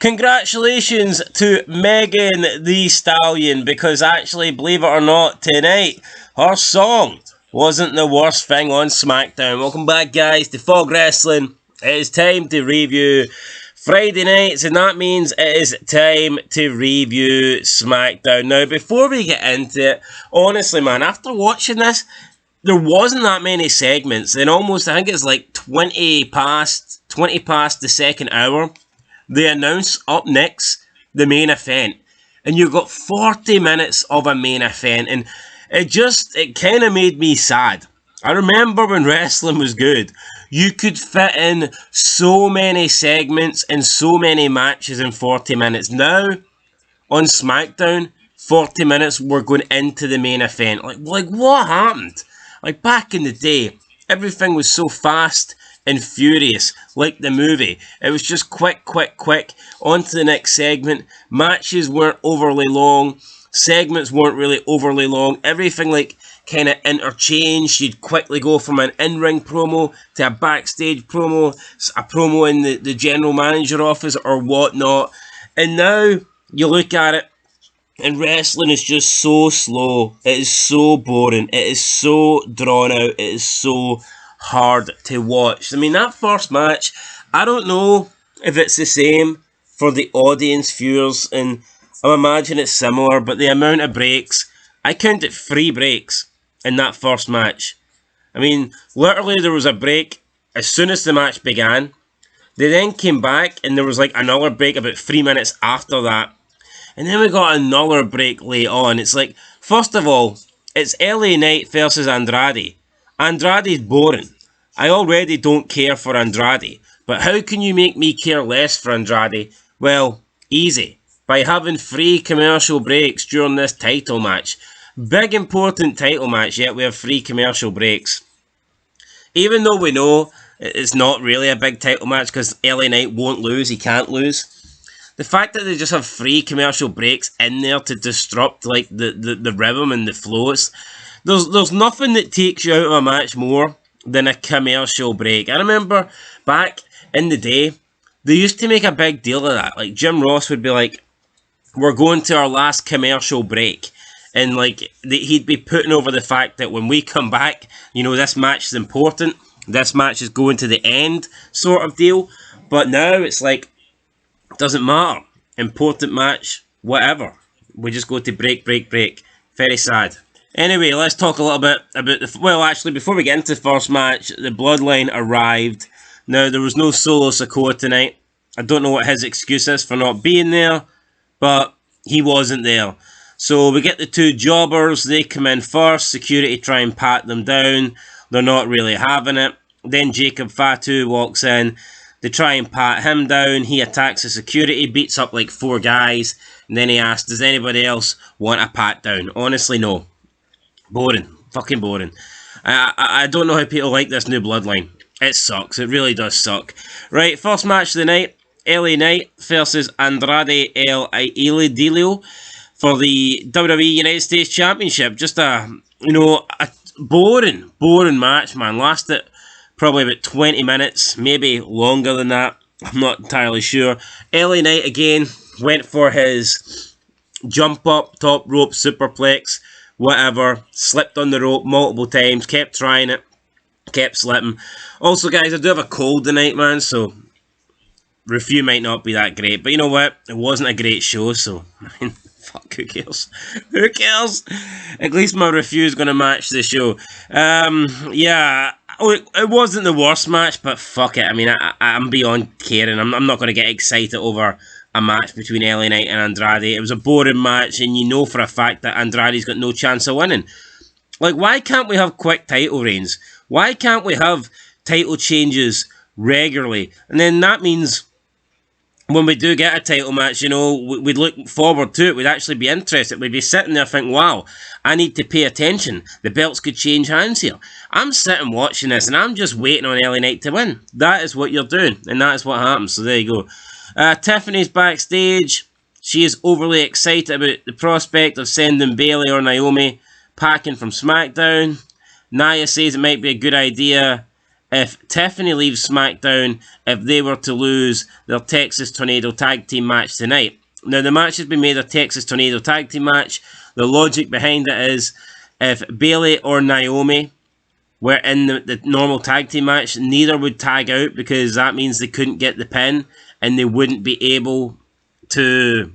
Congratulations to Megan Thee Stallion, because actually, believe it or not, tonight her song wasn't the worst thing on SmackDown. Welcome back, guys, to Fog Wrestling. It is time to review Friday nights, and that means it is time to review SmackDown. Now, before we get into it, honestly, man, after watching this, there wasn't that many segments, and almost, I think it's like 20 past the second hour. They announce up next the main event, and you've got 40 minutes of a main event, and it kind of made me sad. I remember when wrestling was good, you could fit in so many segments and so many matches in 40 minutes. Now, on SmackDown, 40 minutes we're going into the main event. Like what happened? Like back in the day, everything was so fast and furious, like the movie. It was just quick, on to the next segment. Matches weren't overly long, segments weren't really overly long, everything like kind of interchanged. You'd quickly go from an in-ring promo to a backstage promo, a promo in the general manager office or whatnot, and now you look at it and wrestling is just so slow, it is so boring, it is so drawn out, it is so hard to watch. I mean, that first match, I don't know if it's the same for the audience viewers, and I imagine it's similar, but the amount of breaks, I counted 3 breaks in that first match. I mean, literally there was a break as soon as the match began. They then came back and there was like another break about 3 minutes after that. And then we got another break late on. It's like, first of all, it's LA Knight versus Andrade. Andrade's boring. I already don't care for Andrade. But how can you make me care less for Andrade? Well, easy. By having 3 commercial breaks during this title match. Big important title match, yet we have 3 commercial breaks. Even though we know it's not really a big title match because LA Knight won't lose, he can't lose. The fact that they just have 3 commercial breaks in there to disrupt like the rhythm and the flows. There's nothing that takes you out of a match more than a commercial break. I remember back in the day, they used to make a big deal of that. Like Jim Ross would be like, we're going to our last commercial break. And like he'd be putting over the fact that when we come back, you know, this match is important. This match is going to the end sort of deal. But now it's like, doesn't matter. Important match, whatever. We just go to break. Very sad. Anyway, let's talk a little bit about well, actually, before we get into the first match, the Bloodline arrived. Now, there was no Solo Sikoa tonight. I don't know what his excuse is for not being there, but he wasn't there. So we get the 2 jobbers. They come in first. Security try and pat them down. They're not really having it. Then Jacob Fatu walks in. They try and pat him down. He attacks the security, beats up like 4 guys, and then he asks, does anybody else want a pat down? Honestly, no. Boring. Fucking boring. I don't know how people like this new Bloodline. It sucks. It really does suck. Right, first match of the night. LA Knight versus Andrade El Idilio for the WWE United States Championship. Just a boring match, man. Lasted probably about 20 minutes, maybe longer than that. I'm not entirely sure. LA Knight again went for his jump up, top rope, superplex, whatever. Slipped on the rope multiple times, kept trying it, kept slipping. Also, guys, I do have a cold tonight, man, so review might not be that great. But you know what? It wasn't a great show, so I mean, fuck, who cares? Who cares? At least my review is going to match the show. Yeah, it wasn't the worst match, but fuck it. I mean, I'm beyond caring. I'm not going to get excited over a match between LA Knight and Andrade. It was a boring match, and you know for a fact that Andrade's got no chance of winning. Like, why can't we have quick title reigns? Why can't we have title changes regularly? And then that means when we do get a title match, you know, we'd look forward to it. We'd actually be interested. We'd be sitting there thinking, wow, I need to pay attention. The belts could change hands here. I'm sitting watching this, and I'm just waiting on LA Knight to win. That is what you're doing, and that is what happens. So there you go. Tiffany's backstage. She is overly excited about the prospect of sending Bayley or Naomi packing from SmackDown. Nia says it might be a good idea if Tiffany leaves SmackDown, if they were to lose their Texas Tornado Tag Team match tonight. Now, the match has been made a Texas Tornado Tag Team match. The logic behind it is, if Bayley or Naomi were in the normal tag team match, neither would tag out, because that means they couldn't get the pin, and they wouldn't be able to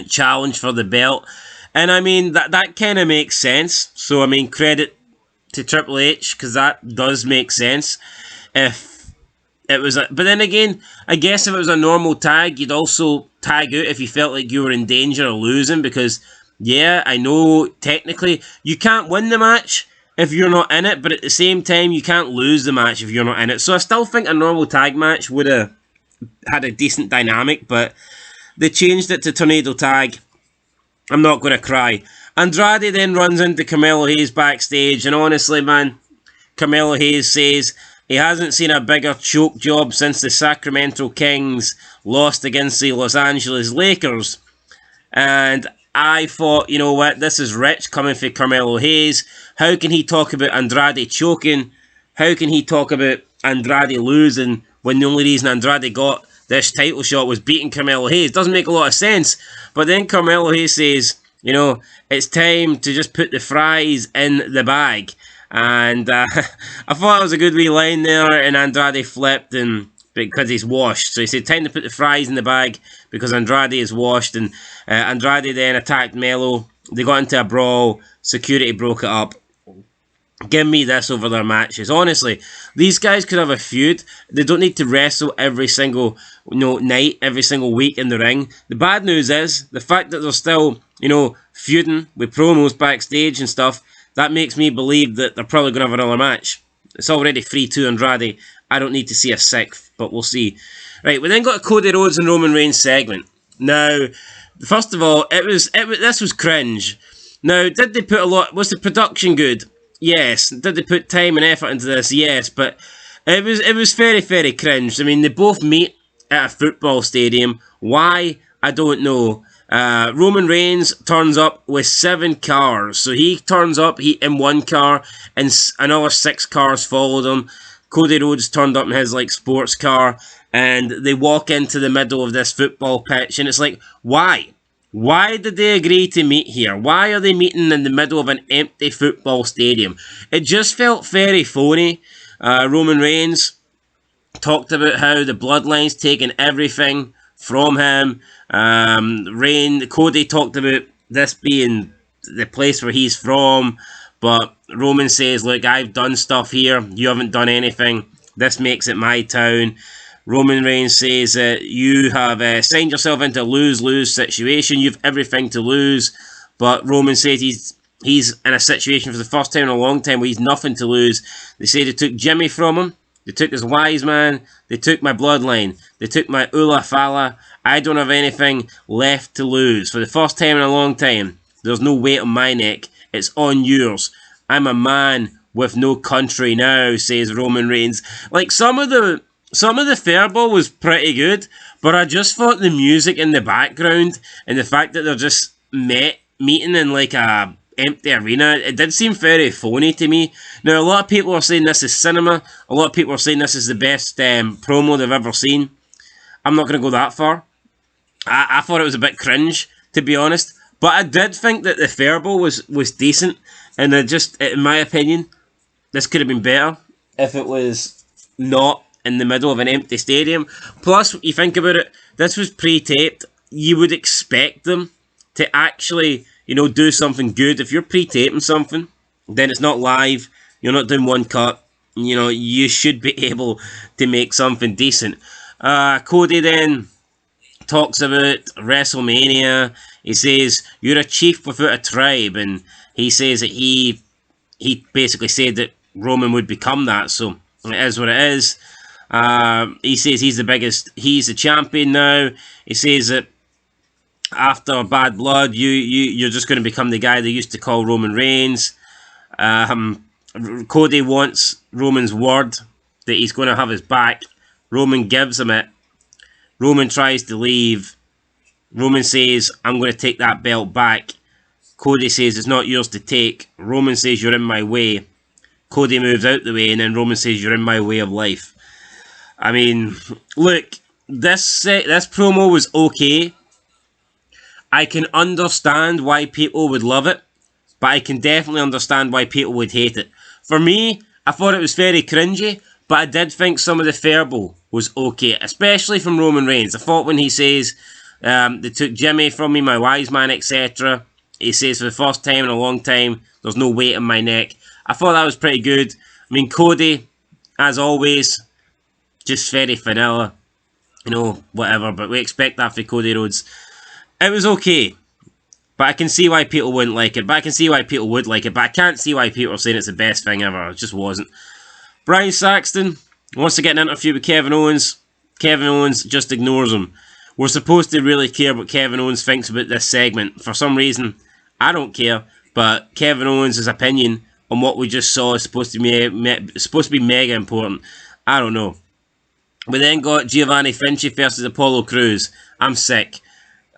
challenge for the belt. And I mean, that kind of makes sense. So I mean, credit to Triple H, because that does make sense. If it was but then again, I guess if it was a normal tag, you'd also tag out if you felt like you were in danger of losing, because yeah, I know technically you can't win the match if you're not in it, but at the same time you can't lose the match if you're not in it. So I still think a normal tag match would have had a decent dynamic, but they changed it to Tornado Tag. I'm not going to cry. Andrade then runs into Carmelo Hayes backstage, and honestly, man, Carmelo Hayes says he hasn't seen a bigger choke job since the Sacramento Kings lost against the Los Angeles Lakers. And I thought, you know what, this is rich coming for Carmelo Hayes. How can he talk about Andrade choking? How can he talk about Andrade losing when the only reason Andrade got this title shot was beating Carmelo Hayes? Doesn't make a lot of sense. But then Carmelo Hayes says, you know, it's time to just put the fries in the bag. And I thought it was a good wee line there, and Andrade flipped, and because he's washed. So he said, time to put the fries in the bag because Andrade is washed. And Andrade then attacked Melo. They got into a brawl. Security broke it up. Give me this over their matches. Honestly, these guys could have a feud. They don't need to wrestle every single night, every single week in the ring. The bad news is the fact that they're still, feuding with promos backstage and stuff. That makes me believe that they're probably going to have another match. It's already 3-2 Andrade. I don't need to see a sixth, but we'll see. Right, we then got a Cody Rhodes and Roman Reigns segment. Now, first of all, this was cringe. Now, did they put a lot? Was the production good? Yes. Did they put time and effort into this? Yes. But it was very, very cringe. I mean, they both meet at a football stadium. Why? I don't know. Roman Reigns turns up with 7 cars. So he turns up in one car, and another 6 cars followed him. Cody Rhodes turned up in his sports car, and they walk into the middle of this football pitch, and it's like, why? Why did they agree to meet here? Why are they meeting in the middle of an empty football stadium? It just felt very phony. Roman Reigns talked about how the Bloodline's taken everything from him. Cody talked about this being the place where he's from, but Roman says, look, I've done stuff here. You haven't done anything. This makes it my town. Roman Reigns says that you have signed yourself into a lose-lose situation. You have everything to lose. But Roman says he's in a situation for the first time in a long time where he's nothing to lose. They say they took Jimmy from him. They took his wise man. They took my bloodline. They took my Ula Fala. I don't have anything left to lose. For the first time in a long time, there's no weight on my neck. It's on yours. I'm a man with no country now, says Roman Reigns. Some of the fairball was pretty good, but I just thought the music in the background and the fact that they're just meeting in a empty arena, it did seem very phony to me. Now, a lot of people are saying this is cinema. A lot of people are saying this is the best promo they've ever seen. I'm not going to go that far. I thought it was a bit cringe, to be honest. But I did think that the fairball was decent. And in my opinion, this could have been better if it was not in the middle of an empty stadium. Plus, you think about it, this was pre-taped. You would expect them to actually, do something good. If you're pre-taping something, then it's not live. You're not doing one cut. You should be able to make something decent. Cody then talks about WrestleMania. He says, you're a chief without a tribe. And he says that he basically said that Roman would become that. So it is what it is. He says he's the biggest, he's the champion now. He says that after Bad Blood, you're just going to become the guy they used to call Roman Reigns. Cody wants Roman's word that he's going to have his back. Roman gives him it. Roman tries to leave. Roman says, I'm going to take that belt back. Cody says, it's not yours to take. Roman says, you're in my way. Cody moves out the way, and then Roman says, "You're in my way of life." I mean, look, this promo was okay. I can understand why people would love it, but I can definitely understand why people would hate it. For me, I thought it was very cringy, but I did think some of the verbal was okay, especially from Roman Reigns. I thought when he says, they took Jimmy from me, my wise man, etc. He says, for the first time in a long time, there's no weight on my neck. I thought that was pretty good. I mean, Cody, as always, just very vanilla. You know, whatever, but we expect that for Cody Rhodes. It was okay. But I can see why people wouldn't like it. But I can see why people would like it. But I can't see why people are saying it's the best thing ever. It just wasn't. Brian Saxton wants to get an interview with Kevin Owens. Kevin Owens just ignores him. We're supposed to really care what Kevin Owens thinks about this segment. For some reason, I don't care. But Kevin Owens' opinion on what we just saw is supposed to be mega important. I don't know. We then got Giovanni Finchi versus Apollo Crews. I'm sick.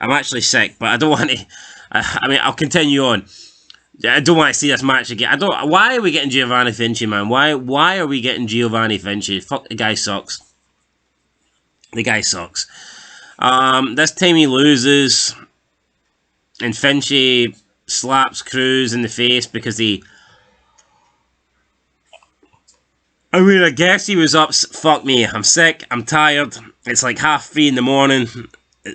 I'm actually sick, but I don't want to... I mean, I'll continue on. I don't want to see this match again. Why are we getting Giovanni Finchi, man? Why are we getting Giovanni Finchi? Fuck, the guy sucks. The guy sucks. This time he loses, and Finchi slaps Crews in the face because he... I mean, I guess he was up... Fuck me, I'm sick, I'm tired. It's like 3:30 in the morning.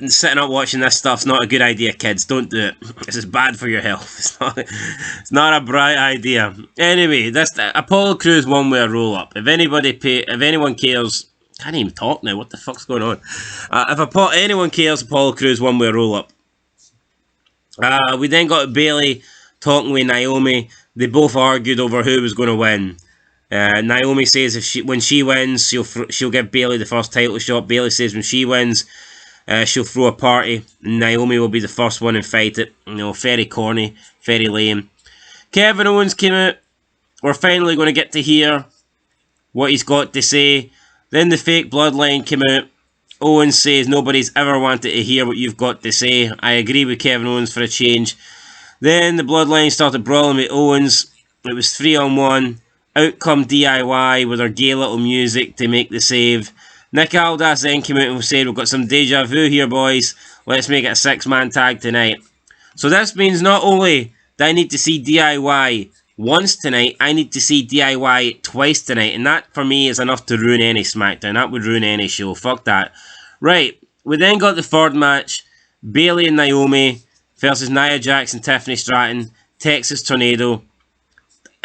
Sitting up watching this stuff's not a good idea, kids. Don't do it. This is bad for your health. It's not a bright idea. Anyway, this Apollo Crews won with a roll up. If anyone cares, I can't even talk now. What the fuck's going on? If anyone cares, Apollo Crews won with a roll up. We then got Bayley talking with Naomi. They both argued over who was going to win. Naomi says when she wins, she'll give Bayley the first title shot. Bayley says when she wins, she'll throw a party. Naomi will be the first one and fight it. You know, very corny, very lame. Kevin Owens came out. We're finally going to get to hear what he's got to say. Then the fake bloodline came out. Owens says nobody's ever wanted to hear what you've got to say. I agree with Kevin Owens for a change. Then the bloodline started brawling with Owens. It was 3-on-1. Out come DIY with our gay little music to make the save. Nick Aldis then came out and said, we've got some deja vu here, boys. Let's make it a 6-man tag tonight. So this means not only do I need to see DIY once tonight, I need to see DIY twice tonight. And that, for me, is enough to ruin any SmackDown. That would ruin any show. Fuck that. Right, we then got the third match. Bayley and Naomi versus Nia Jax and Tiffany Stratton. Texas Tornado.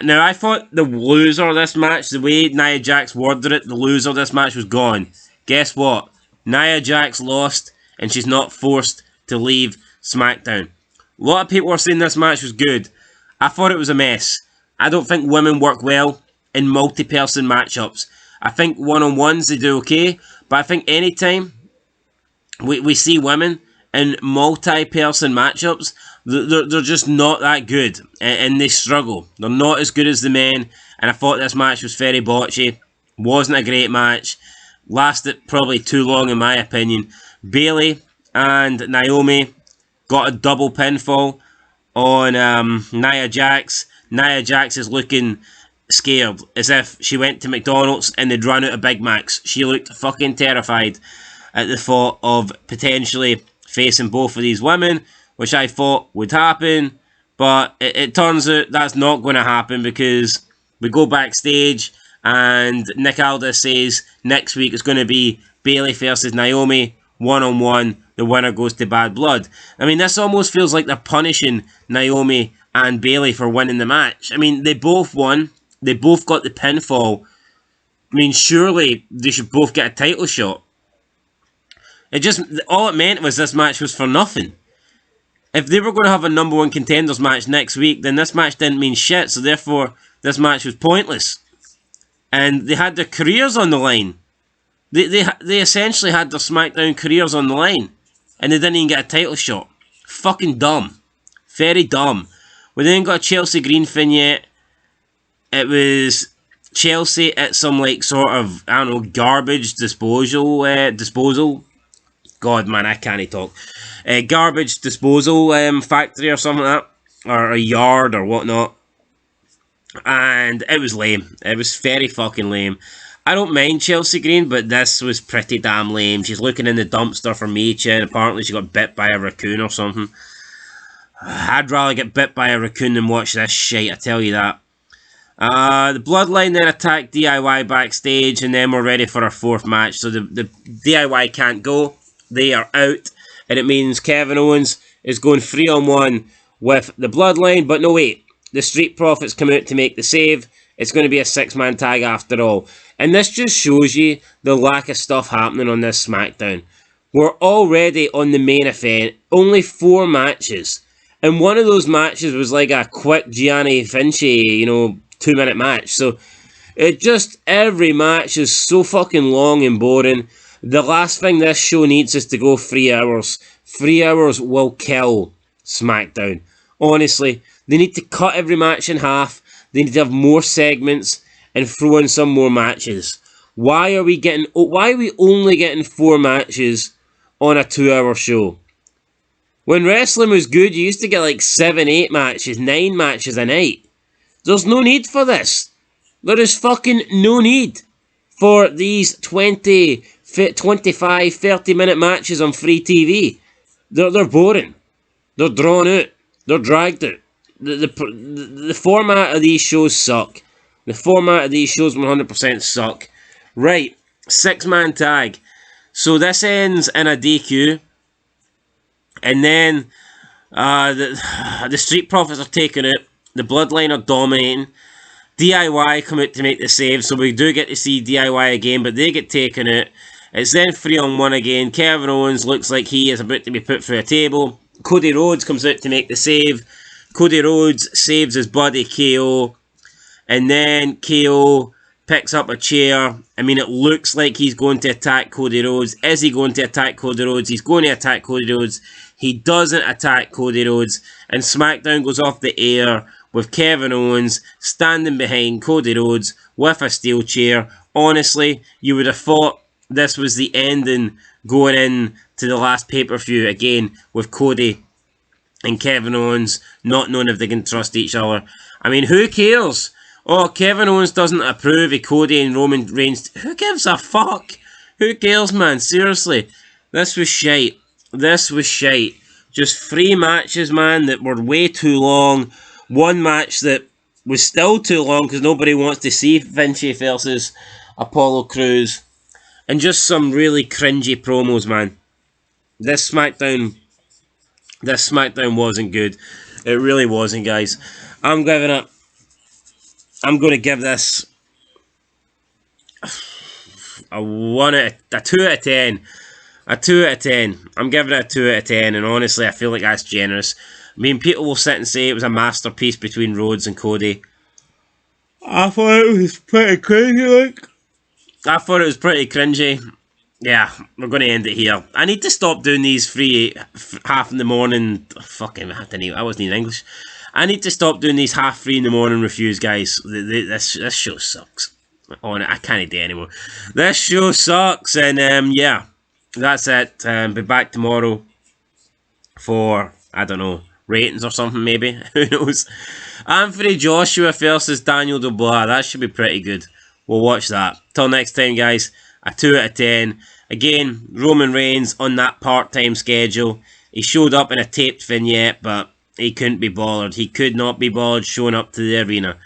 Now, I thought the loser of this match, the way Nia Jax worded it, the loser of this match was gone. Guess what? Nia Jax lost, and she's not forced to leave SmackDown. A lot of people are saying this match was good. I thought it was a mess. I don't think women work well in multi-person matchups. I think one-on-ones they do okay, but I think anytime we see women in multi-person matchups, they're just not that good, and they struggle. They're not as good as the men, and I thought this match was very botchy. Wasn't a great match. Lasted probably too long in my opinion. Bayley and Naomi got a double pinfall on Nia Jax. Nia Jax is looking scared, as if she went to McDonald's and they'd run out of Big Macs. She looked fucking terrified at the thought of potentially facing both of these women, which I thought would happen, but it turns out that's not going to happen because we go backstage and Nick Aldis says next week it's going to be Bayley versus Naomi, one-on-one, the winner goes to Bad Blood. I mean, this almost feels like they're punishing Naomi and Bayley for winning the match. I mean, they both won, they both got the pinfall. I mean, surely they should both get a title shot. All it meant was this match was for nothing. If they were going to have a number one contenders match next week, then this match didn't mean shit, so therefore this match was pointless. And they had their careers on the line. They essentially had their SmackDown careers on the line, and they didn't even get a title shot. Fucking dumb. Very dumb. We then got a Chelsea Green vignette. It was Chelsea at some like sort of, I don't know, garbage disposal. God, man, I can't talk. Garbage disposal factory or something like that. Or a yard or whatnot. And it was lame. It was very fucking lame. I don't mind Chelsea Green, but this was pretty damn lame. She's looking in the dumpster for Mecha, and apparently she got bit by a raccoon or something. I'd rather get bit by a raccoon than watch this shit, I tell you that. The Bloodline then attacked DIY backstage, and then we're ready for our fourth match. So the DIY can't go. They are out, and it means Kevin Owens is going 3-on-1 with the Bloodline, but no wait. The Street Profits come out to make the save. It's going to be a 6-man tag after all. And this just shows you the lack of stuff happening on this SmackDown. We're already on the main event. Only 4 matches. And one of those matches was like a quick Gianni Vinci, 2-minute match. So, every match is so fucking long and boring. The last thing this show needs is to go 3 hours. 3 hours will kill SmackDown. Honestly, they need to cut every match in half. They need to have more segments and throw in some more matches. Why are we only getting 4 matches on a 2-hour show? When wrestling was good, you used to get like 7, 8 matches, 9 matches a night. There's no need for this. There is fucking no need for these 20, 25, 30-minute matches on free TV. They're boring. They're drawn out. They're dragged out. The format of these shows suck. The format of these shows 100% suck. Right, 6-man tag. So this ends in a DQ. And then the Street Profits are taking it. The Bloodline are dominating. DIY come out to make the save. So we do get to see DIY again, but they get taken out. It's then 3-on-1 again. Kevin Owens looks like he is about to be put through a table. Cody Rhodes comes out to make the save. Cody Rhodes saves his buddy KO. And then KO picks up a chair. I mean, it looks like he's going to attack Cody Rhodes. Is he going to attack Cody Rhodes? He's going to attack Cody Rhodes. He doesn't attack Cody Rhodes. And SmackDown goes off the air with Kevin Owens standing behind Cody Rhodes with a steel chair. Honestly, you would have thought this was the ending going in to the last pay-per-view again with Cody and Kevin Owens not knowing if they can trust each other. I mean, who cares? Oh, Kevin Owens doesn't approve of Cody and Roman Reigns. Who gives a fuck? Who cares, man? Seriously. This was shite. This was shite. Just 3 matches, man, that were way too long. 1 match that was still too long because nobody wants to see Vinci versus Apollo Crews. And just some really cringy promos, man. This SmackDown wasn't good. It really wasn't, guys. I'm going to give this a 2 out of 10. A 2 out of 10. I'm giving it a 2 out of 10, and honestly, I feel like that's generous. I mean, people will sit and say it was a masterpiece between Rhodes and Cody. I thought it was pretty cringy, I thought it was pretty cringy. Yeah, we're going to end it here. I need to stop doing these free half in the morning. Fucking, I wasn't even English. I need to stop doing these half 3 in the morning reviews, guys. This show sucks. I can't do it anymore. This show sucks, and yeah, that's it. Be back tomorrow for, I don't know, ratings or something maybe. Who knows? Anthony Joshua versus Daniel Dubois. That should be pretty good. We'll watch that. Till next time, guys. A 2 out of 10. Again, Roman Reigns on that part-time schedule. He showed up in a taped vignette, but he couldn't be bothered. He could not be bothered showing up to the arena.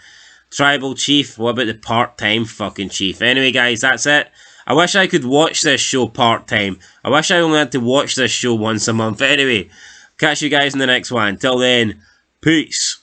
Tribal Chief, what about the part-time fucking Chief? Anyway, guys, that's it. I wish I could watch this show part-time. I wish I only had to watch this show once a month. Anyway, catch you guys in the next one. Till then, peace.